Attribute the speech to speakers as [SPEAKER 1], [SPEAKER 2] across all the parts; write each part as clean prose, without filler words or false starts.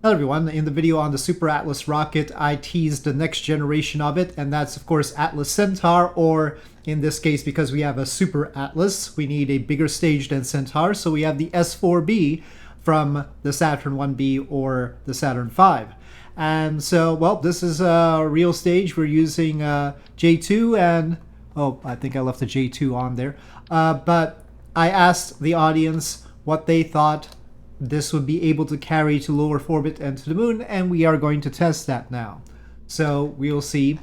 [SPEAKER 1] Hello everyone, in the video on the Super Atlas rocket, I teased the next generation of it, and that's of course Atlas-Centaur, or in this case, because we have a Super Atlas, we need a bigger stage than Centaur, so we have the S-IVB from the Saturn 1B or the Saturn 5. And so, well, this is a real stage. We're using J2 and, oh, I think I left the J2 on there. But I asked the audience what they thought this would be able to carry to low Earth orbit and to the moon, and we are going to test that now. So we'll see.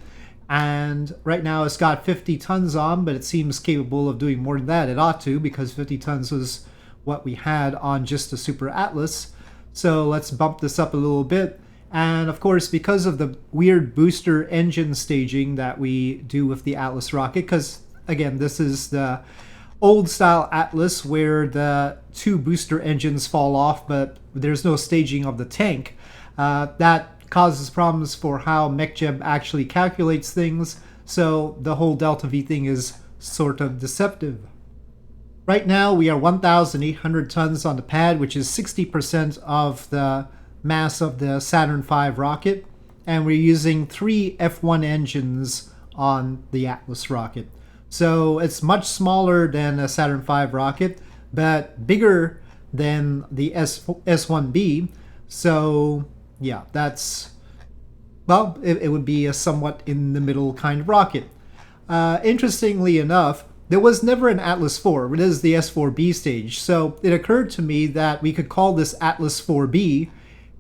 [SPEAKER 1] And right now it's got 50 tons on, but it seems capable of doing more than that. It ought to, because 50 tons was what we had on just the Super Atlas. So let's bump this up a little bit. And of course, because of the weird booster engine staging that we do with the Atlas rocket, because again, this is the old style Atlas where the two booster engines fall off, but there's no staging of the tank. That causes problems for how MechJeb actually calculates things, so the whole Delta V thing is sort of deceptive. Right now we are 1,800 tons on the pad, which is 60% of the mass of the Saturn V rocket, and we're using 3 F1 engines on the Atlas rocket. So it's much smaller than a Saturn V rocket, but bigger than the S1B. So yeah, that's, well, it would be a somewhat in the middle kind of rocket. Interestingly enough, there was never an Atlas 4. It is the S4B stage. So it occurred to me that we could call this Atlas 4B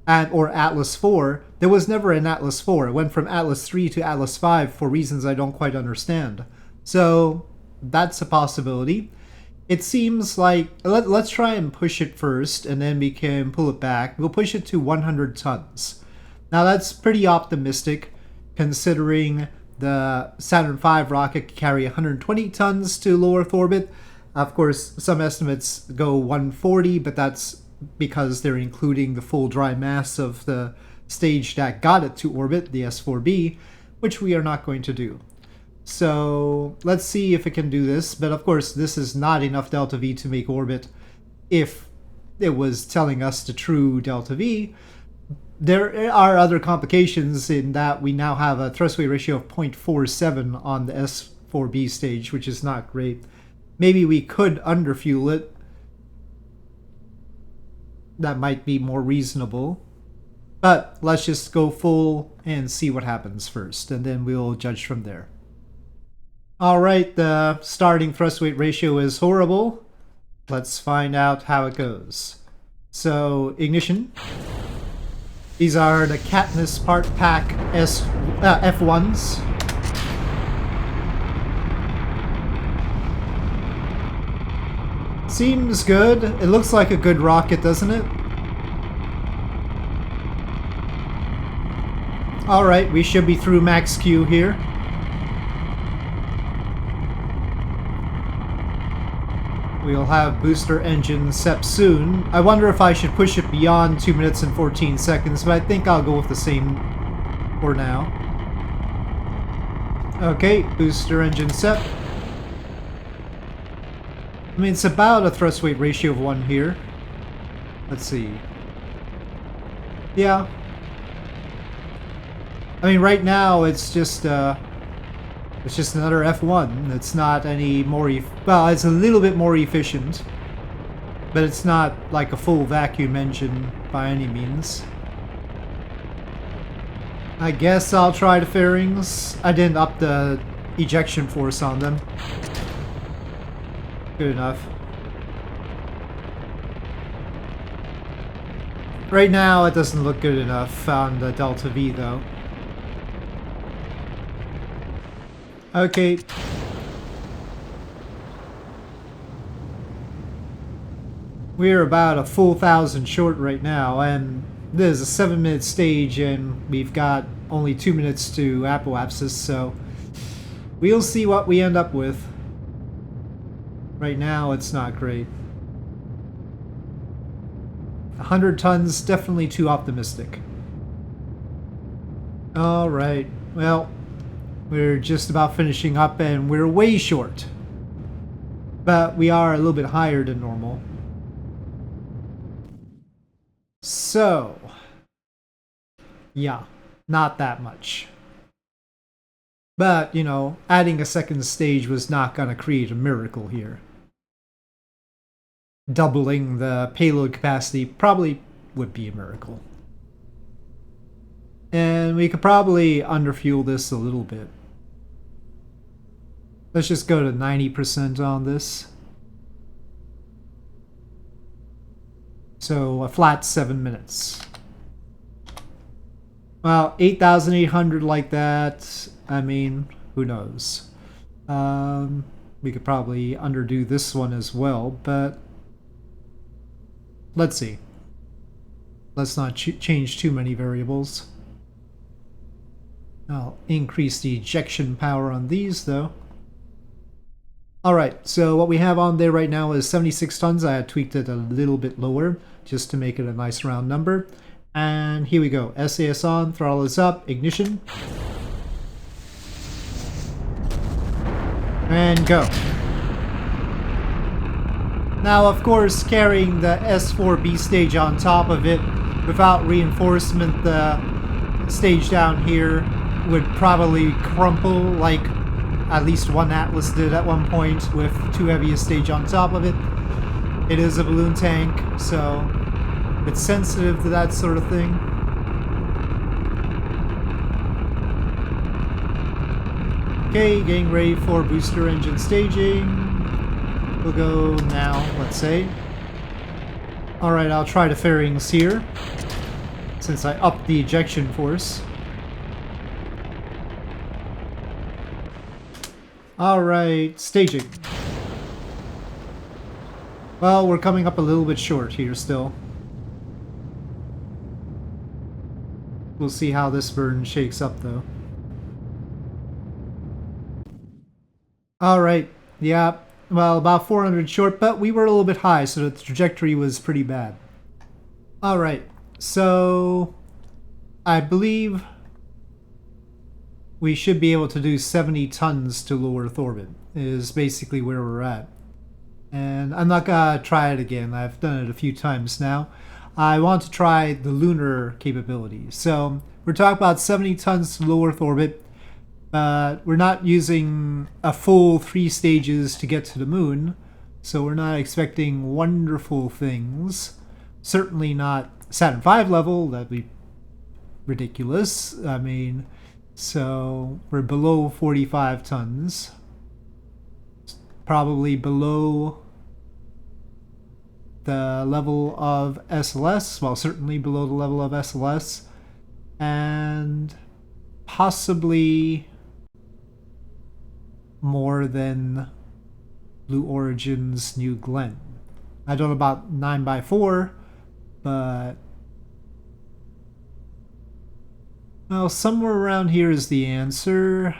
[SPEAKER 1] or Atlas 4. There was never an Atlas 4. It went from Atlas 3 to Atlas 5 for reasons I don't quite understand. So that's a possibility. It seems like, let's try and push it first, and then we can pull it back. We'll push it to 100 tons. Now that's pretty optimistic, considering the Saturn V rocket can carry 120 tons to low Earth orbit. Of course, some estimates go 140, but that's because they're including the full dry mass of the stage that got it to orbit, the S4B, which we are not going to do. So let's see if it can do this, but of course this is not enough delta V to make orbit if it was telling us the true delta V. There are other complications in that we now have a thrust weight ratio of 0.47 on the S4B stage, which is not great. Maybe we could underfuel it. That might be more reasonable. But let's just go full and see what happens first, and then we'll judge from there. Alright, the starting thrust weight ratio is horrible. Let's find out how it goes. So, ignition. These are the Katniss part pack F1s. Seems good. It looks like a good rocket, doesn't it? Alright, we should be through max Q here. We'll have booster engine SEP soon. I wonder if I should push it beyond 2 minutes and 14 seconds, but I think I'll go with the same for now. Okay, booster engine SEP. I mean, it's about a thrust weight ratio of 1 here. Let's see. Yeah. I mean, right now it's just another F1. It's not any more, well, it's a little bit more efficient, but it's not like a full vacuum engine by any means. I guess I'll try the fairings. I didn't up the ejection force on them. Good enough. Right now it doesn't look good enough on the Delta V though. Okay. We're about a full 1,000 short right now, and this is a 7-minute stage, and we've got only 2 minutes to apoapsis, so we'll see what we end up with. Right now, it's not great. 100 tons, definitely too optimistic. Alright, well, we're just about finishing up and we're way short. But we are a little bit higher than normal. So, Yeah, not that much. But, you know, adding a second stage was not going to create a miracle here. Doubling the payload capacity probably would be a miracle. And we could probably underfuel this a little bit. Let's just go to 90% on this. So a flat 7 minutes. Well, 8,800 like that, I mean, who knows. We could probably underdo this one as well, but let's see. Let's not change too many variables. I'll increase the ejection power on these, though. Alright, so what we have on there right now is 76 tons. I had tweaked it a little bit lower, just to make it a nice round number. And here we go. SAS on, throttle is up, ignition. And go. Now, of course, carrying the S-IVB stage on top of it without reinforcement, the stage down here would probably crumple like at least one Atlas did at one point with too heavy a stage on top of it. It is a balloon tank, so it's sensitive to that sort of thing. Okay, getting ready for booster engine staging. We'll go now, let's say. Alright, I'll try the fairings here, since I upped the ejection force. Alright, staging. Well, we're coming up a little bit short here still. We'll see how this burn shakes up though. Alright, yeah, well, about 400 short, but we were a little bit high, so the trajectory was pretty bad. Alright, so I believe we should be able to do 70 tons to low Earth orbit, is basically where we're at. And I'm not gonna try it again, I've done it a few times now. I want to try the lunar capability. So we're talking about 70 tons to low Earth orbit, but we're not using a full 3 stages to get to the moon, so we're not expecting wonderful things. Certainly not Saturn V level, that'd be ridiculous. I mean, so we're below 45 tons. Probably below the level of SLS, well, certainly below the level of SLS, and possibly more than Blue Origin's New Glenn. I don't know about 9x4, but well, somewhere around here is the answer.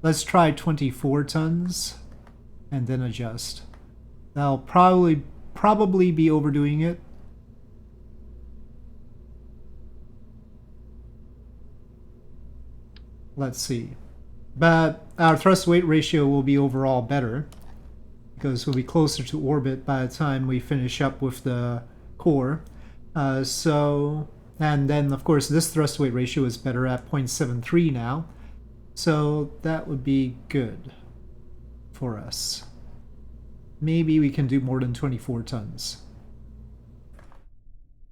[SPEAKER 1] Let's try 24 tons and then adjust. That'll probably be overdoing it. Let's see. But our thrust weight ratio will be overall better because we'll be closer to orbit by the time we finish up with the core. And then of course this thrust weight ratio is better at 0.73 now. So that would be good for us. Maybe we can do more than 24 tons.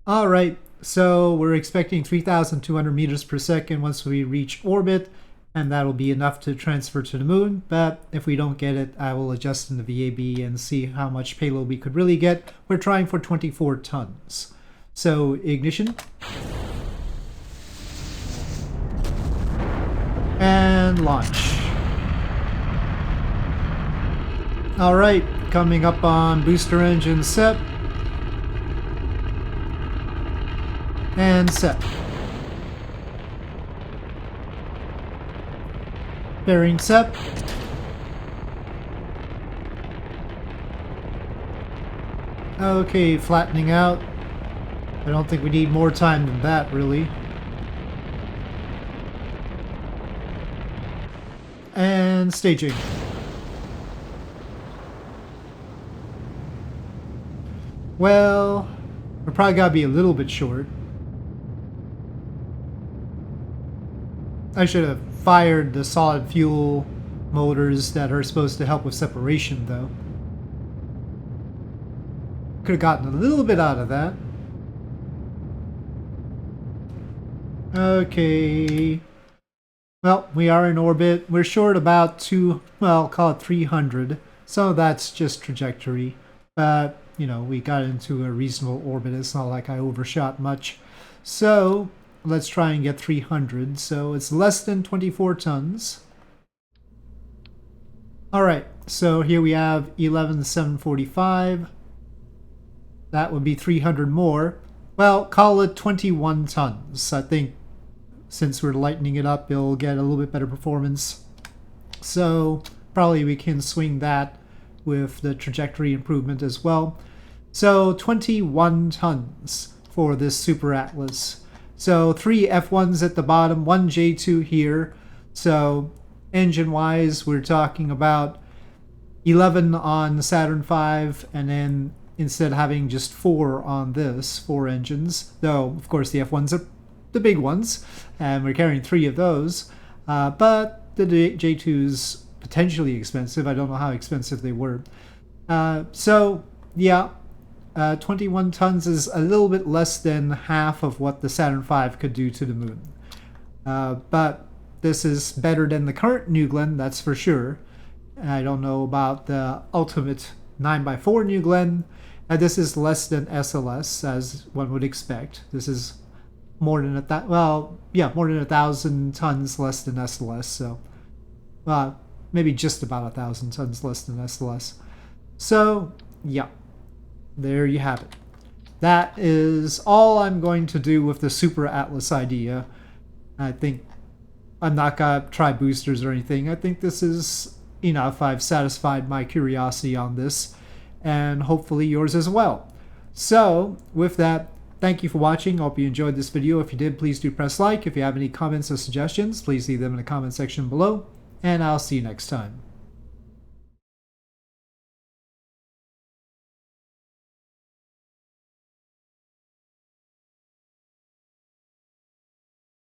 [SPEAKER 1] Alright, so we're expecting 3,200 meters per second once we reach orbit, and that'll be enough to transfer to the moon, but if we don't get it, I will adjust in the VAB and see how much payload we could really get. We're trying for 24 tons. So, ignition. And launch. Alright, coming up on booster engine set. And set. Bearing set. Okay, flattening out. I don't think we need more time than that, really. And staging. Well, we're probably gotta be a little bit short. I should have fired the solid fuel motors that are supposed to help with separation, though. Could have gotten a little bit out of that. Okay. Well, we are in orbit. We're short about well, call it 300. So that's just trajectory. But, you know, we got into a reasonable orbit. It's not like I overshot much. So let's try and get 300. So it's less than 24 tons. All right. So here we have 11,745. That would be 300 more. Well, call it 21 tons. I think since we're lightening it up, it'll get a little bit better performance. So probably we can swing that with the trajectory improvement as well. So 21 tons for this Super Atlas. So 3 F1s at the bottom, 1 J2 here. So engine-wise, we're talking about 11 on Saturn V, and then instead of having just 4 on this, 4 engines, though of course the F1s are the big ones, and we're carrying 3 of those, but the J2's potentially expensive. I don't know how expensive they were. So yeah, 21 tons is a little bit less than half of what the Saturn V could do to the moon. But this is better than the current New Glenn, that's for sure. I don't know about the ultimate 9x4 New Glenn. This is less than SLS, as one would expect. This is more than more than 1,000 tons less than SLS. So, maybe just about 1,000 tons less than SLS. So, yeah, there you have it. That is all I'm going to do with the Super Atlas idea. I think I'm not gonna try boosters or anything. I think this is enough. I've satisfied my curiosity on this, and hopefully yours as well. So with that, thank you for watching. I hope you enjoyed this video. If you did, please do press like. If you have any comments or suggestions, please leave them in the comment section below, and I'll see you next time.